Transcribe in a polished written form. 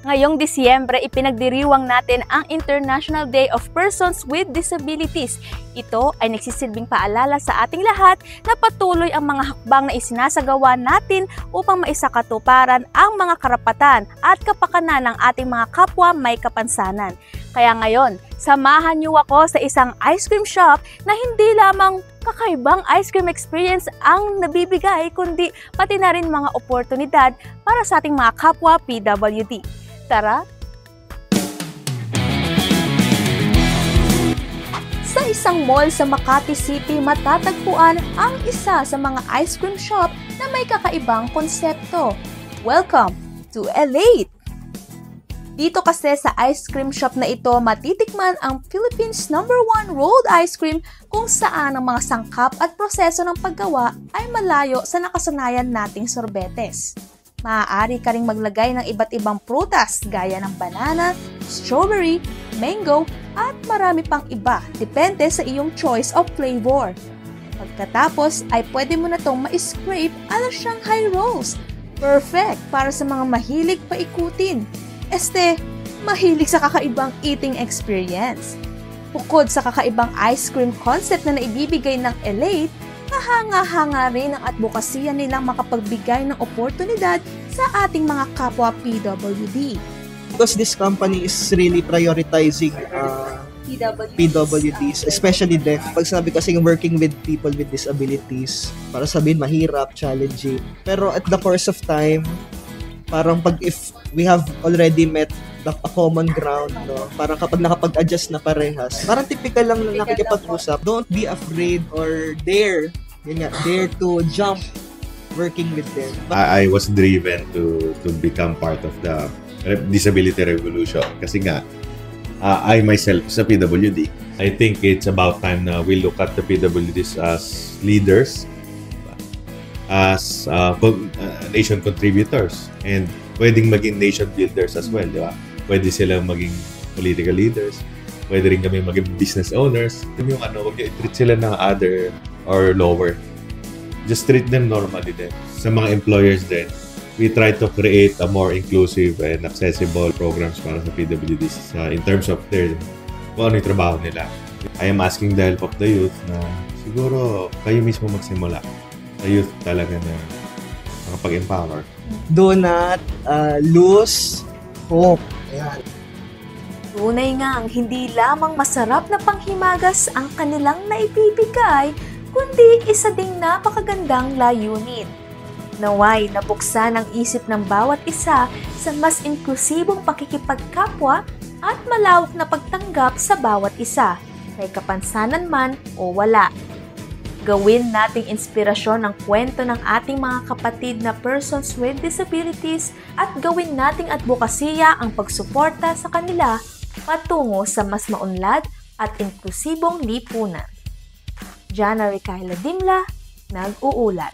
Ngayong Disyembre, ipinagdiriwang natin ang International Day of Persons with Disabilities. Ito ay nagsisilbing paalala sa ating lahat na patuloy ang mga hakbang na isinasagawa natin upang maisakatuparan ang mga karapatan at kapakanan ng ating mga kapwa may kapansanan. Kaya ngayon, samahan niyo ako sa isang ice cream shop na hindi lamang kakaibang ice cream experience ang nabibigay, kundi pati na rin mga oportunidad para sa ating mga kapwa PWD. Tara! Sa isang mall sa Makati City, matatagpuan ang isa sa mga ice cream shop na may kakaibang konsepto. Welcome to Elate! Dito kasi sa ice cream shop na ito, matitikman ang Philippines #1 rolled ice cream kung saan ang mga sangkap at proseso ng paggawa ay malayo sa nakasanayan nating sorbetes. Maaari ka ring maglagay ng iba't ibang prutas gaya ng banana, strawberry, mango, at marami pang iba, depende sa iyong choice of flavor. Pagkatapos ay pwede mo na itong ma-scrape ala Shanghai rolls. Perfect para sa mga mahilig paikutin. Mahilig sa kakaibang eating experience. Bukod sa kakaibang ice cream concept na naibibigay ng Elate, kahanga-hanga rin ang advokasya nilang makapagbigay ng oportunidad sa ating mga kapwa PWD. Because this company is really prioritizing PWDs, especially deaf. Pag sabi kasi working with people with disabilities, para sabihin mahirap, challenging. Pero at the course of time, parang if we have already met a common ground, no? Parang kapag nakapag-adjust na parehas, parang typical lang na nakikipag-usap. Don't be afraid or dare to jump working with them. I was driven to become part of the disability revolution kasi nga I myself is a PWD. I think it's about time na we look at the PWDs as leaders, as nation contributors, and pwedeng maging nation builders as well, di ba? Pwede silang maging political leaders, pwede rin kami maging business owners. Yung wag niyo i-treat sila ng other or lower. Just treat them normally din. Sa mga employers din, we try to create a more inclusive and accessible programs para sa PWDs in terms of kung ano yung trabaho nila. I am asking the help of the youth na siguro kayo mismo magsimula. Sa youth talaga na makapag-empower. Do not lose hope. Ayan. Tunay ngang hindi lamang masarap na panghimagas ang kanilang naibibigay, kundi isa ding napakagandang layunin. Naway nabuksan ang isip ng bawat isa sa mas inklusibong pakikipagkapwa at malawak na pagtanggap sa bawat isa, may kapansanan man o wala. Gawin nating inspirasyon ang kwento ng ating mga kapatid na persons with disabilities at gawin nating advokasya ang pagsuporta sa kanila patungo sa mas maunlad at inklusibong lipunan. Jana Ricaila Dimla, nag-uulat.